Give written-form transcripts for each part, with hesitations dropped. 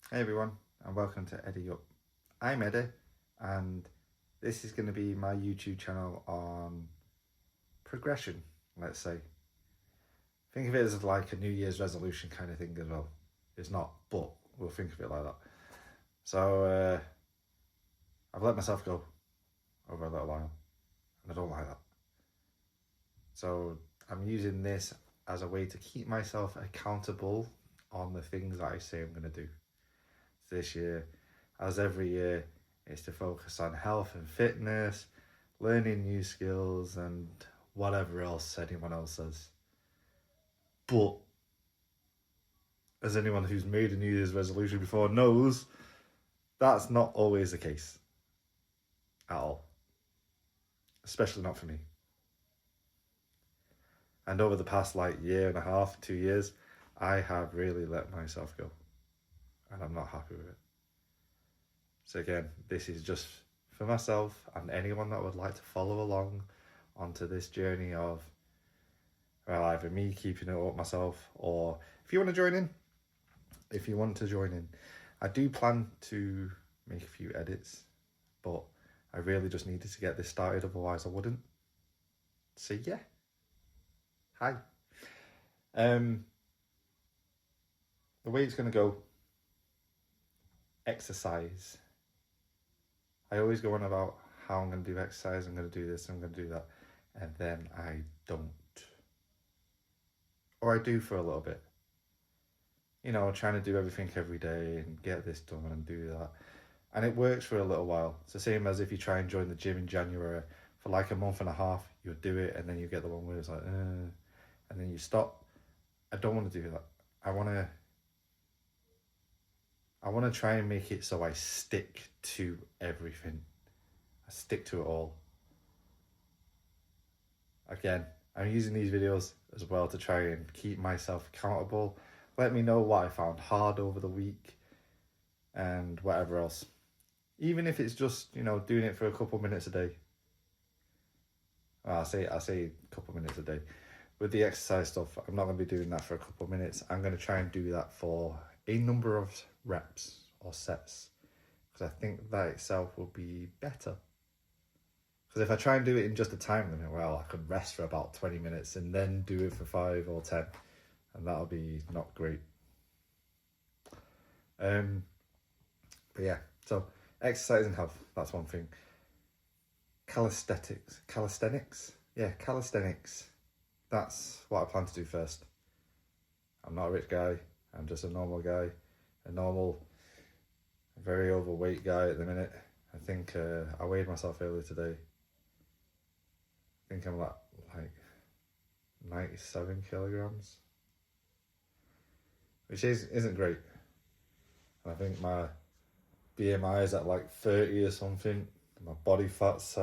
Hey everyone, and welcome to Eddie Up. I'm Eddie, and this is going to be my YouTube channel on progression, let's say. Think of it as like a New Year's resolution kind of thing as well. It's not, but we'll think of it like that. So, I've let myself go over a little while, and I don't like that. So, I'm using this as a way to keep myself accountable on the things that I say I'm going to do. This year, as every year, is to focus on health and fitness, learning new skills, and whatever else anyone else says. But as anyone who's made a New Year's resolution before knows, that's not always the case at all, especially not for me. And over the past year and a half, 2 years, I have really let myself go, and I'm not happy with it. So again, this is just for myself and anyone that would like to follow along onto this journey of, well, either me keeping it up myself, or if you want to join in, I do plan to make a few edits, but I really just needed to get this started, otherwise I wouldn't. So yeah, hi. The way it's going to go, exercise. I always go on about how I'm going to do exercise, I'm going to do this, I'm going to do that, and then I don't. Or I do for a little bit. You know, trying to do everything every day and get this done and do that. And it works for a little while. It's the same as if you try and join the gym in January for like a month and a half, you'll do it, and then you get the one where it's like, and then you stop. I don't want to do that. I want to try and make it so I stick to everything. I stick to it all. Again, I'm using these videos as well to try and keep myself accountable. Let me know what I found hard over the week and whatever else. Even if it's just, doing it for a couple minutes a day. Well, I say a couple minutes a day. With the exercise stuff, I'm not going to be doing that for a couple of minutes. I'm going to try and do that for a number of reps or sets, because I think that itself will be better. Because if I try and do it in just a time limit, well, I could rest for about 20 minutes and then do it for 5 or 10, and that'll be not great. But yeah, so exercise and health, that's one thing. Calisthenics. Yeah, calisthenics. That's what I plan to do first. I'm not a rich guy. I'm just a normal guy. Very overweight guy at the minute. I think I weighed myself earlier today. I think I'm like 97 kilograms, which isn't great. And I think my BMI is at like 30 or something. My body fat's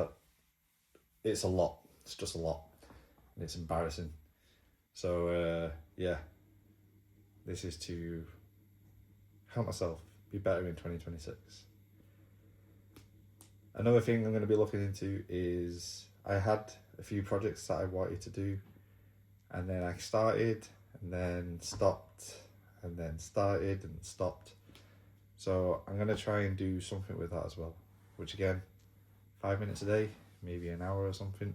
it's a lot. It's just a lot. And it's embarrassing. So yeah, this is to help myself be better in 2026. Another thing I'm going to be looking into is, I had a few projects that I wanted to do, and then I started and then stopped and then started and stopped. So I'm going to try and do something with that as well, which again, 5 minutes a day, maybe an hour or something.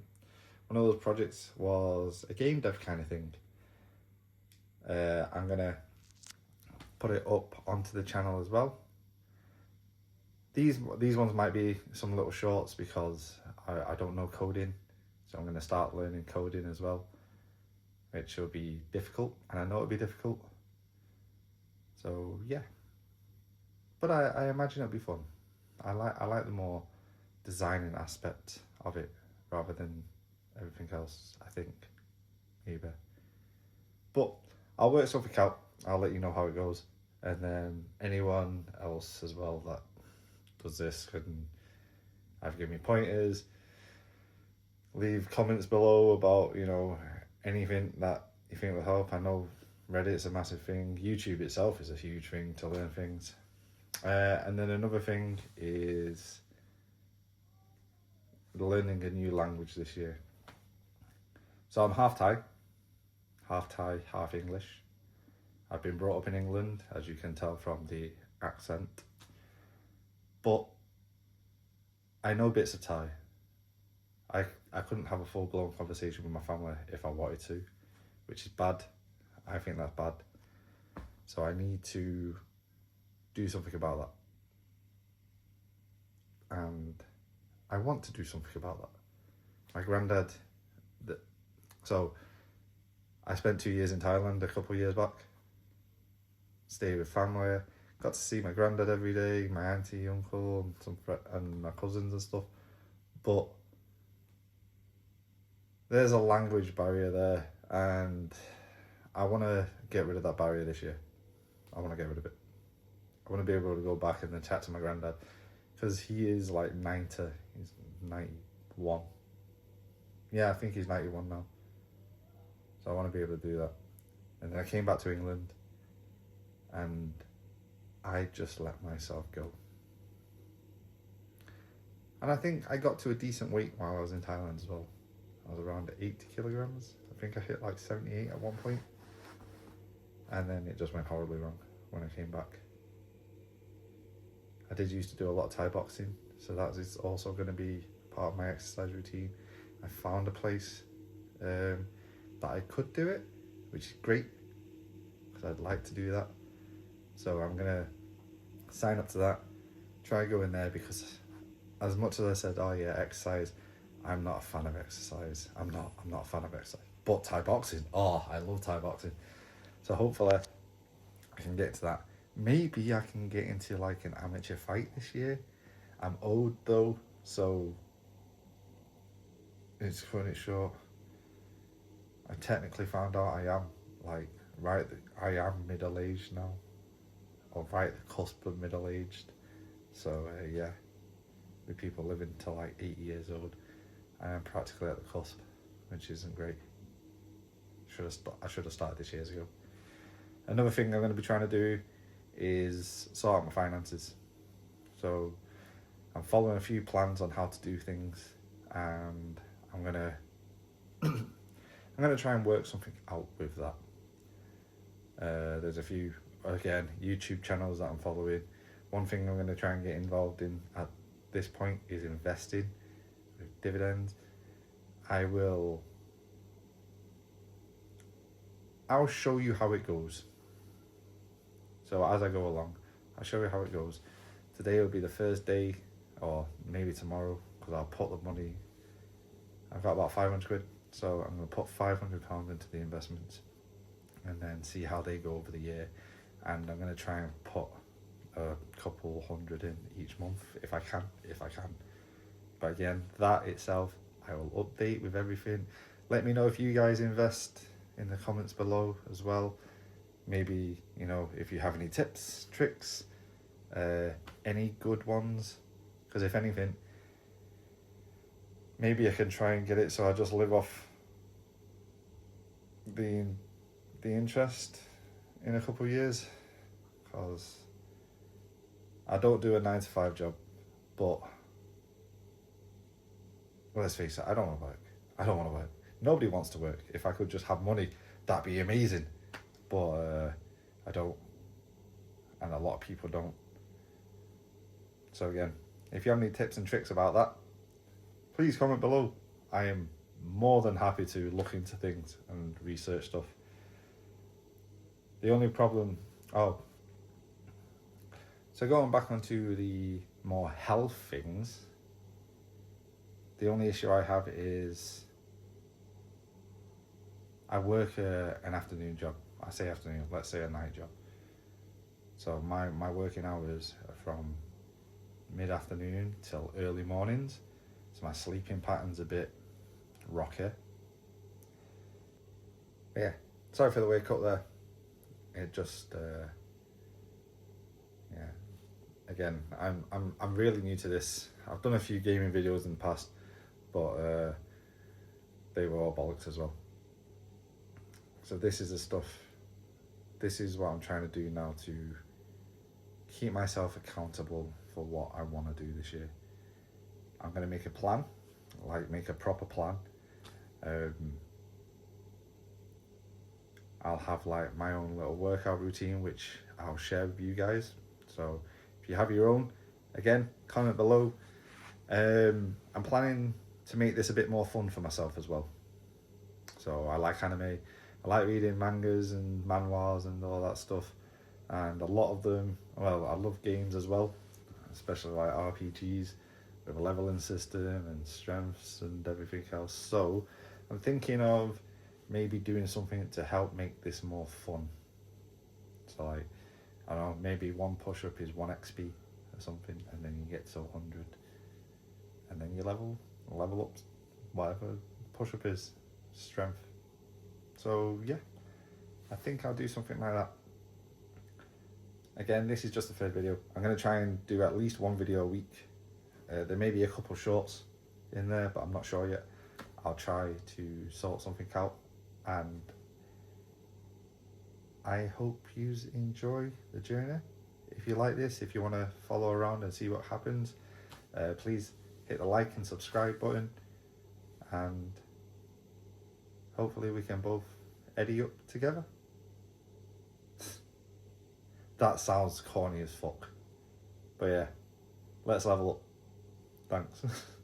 One of those projects was a game dev kind of thing. I'm going to put it up onto the channel as well. These ones might be some little shorts because I don't know coding, so I'm going to start learning coding as well, which will be difficult, and I know it'll be difficult. So yeah, but I imagine it'll be fun. I like the more designing aspect of it rather than everything else, I think, maybe. But I'll work something out. I'll let you know how it goes, and then anyone else as well that does this can either give me pointers, leave comments below about anything that you think will help. I know Reddit's a massive thing. YouTube itself is a huge thing to learn things. And then another thing is learning a new language this year. So I'm half Thai, half English. I've been brought up in England, as you can tell from the accent. But I know bits of Thai. I couldn't have a full-blown conversation with my family if I wanted to, which is bad. I think that's bad. So I need to do something about that. And I want to do something about that. My granddad, so I spent 2 years in Thailand a couple of years back. Stayed with family. Got to see my granddad every day, my auntie, uncle, and my cousins and stuff. But there's a language barrier there, and I want to get rid of that barrier this year. I want to get rid of it. I want to be able to go back and then chat to my granddad, because he is like 90. He's 91. Yeah, I think he's 91 now. So I want to be able to do that. And then I came back to England, and I just let myself go. And I think I got to a decent weight while I was in Thailand as well. I was around 80 kilograms. I think I hit like 78 at one point. And then it just went horribly wrong when I came back. I did used to do a lot of Thai boxing, so that is also going to be part of my exercise routine. I found a place that I could do it, which is great, because I'd like to do that. So I'm going to sign up to that, try go in there, because as much as I said, oh yeah, exercise, I'm not a fan of exercise. I'm not a fan of exercise. But Thai boxing, oh, I love Thai boxing. So hopefully I can get to that. Maybe I can get into like an amateur fight this year. I'm old though, so it's cutting it short. I technically found out I am I am middle-aged now, or right at the cusp of middle-aged. So yeah, with people living to like 80 years old, I am practically at the cusp, which isn't great. I should have started this years ago. Another thing I'm going to be trying to do is sort out my finances. So I'm following a few plans on how to do things, and I'm gonna try and work something out with that. There's a few, again, YouTube channels that I'm following. One thing I'm going to try and get involved in at this point is investing with dividends. I'll show you how it goes. So as I go along, I'll show you how it goes. Today will be the first day, or maybe tomorrow, because I'll put the money. I've got about 500 quid, so I'm going to put £500 into the investments, and then see how they go over the year. And I'm going to try and put a couple hundred in each month if I can. But again, that itself, I will update with everything. Let me know if you guys invest in the comments below as well. Maybe, if you have any tips, tricks, any good ones. Because if anything, maybe I can try and get it so I just live off the interest in a couple of years. Because I don't do a 9-to-5 job, but let's face it, I don't want to work. Nobody wants to work. If I could just have money, that'd be amazing. But I don't, and a lot of people don't. So again, if you have any tips and tricks about that, please comment below. I am more than happy to look into things and research stuff. The only problem, so going back onto the more health things, the only issue I have is I work an afternoon job. I say afternoon, let's say a night job. So my working hours are from mid-afternoon till early mornings. So my sleeping pattern's a bit rocky. But yeah, sorry for the wake up there. It just again, I'm really new to this. I've done a few gaming videos in the past, but they were all bollocks as well. So this is what I'm trying to do now to keep myself accountable for what I want to do this year. I'm going to make a plan, make a proper plan. I'll have my own little workout routine, which I'll share with you guys. So if you have your own, again, comment below. I'm planning to make this a bit more fun for myself as well. So I like anime, I like reading mangas and manhwas and all that stuff, and a lot of them, well, I love games as well, especially like RPGs with a leveling system and strengths and everything else. So I'm thinking of maybe doing something to help make this more fun. So like, I don't know, maybe one push-up is 1 XP or something, and then you get to 100, and then you level up whatever push-up is, strength. So yeah, I think I'll do something like that. Again, this is just the third video. I'm going to try and do at least one video a week. There may be a couple shorts in there, but I'm not sure yet. I'll try to sort something out, and I hope you enjoy the journey. If you like this, if you want to follow around and see what happens, please hit the like and subscribe button, and hopefully we can both eddy up together. That sounds corny as fuck. But yeah, let's level up. Thanks.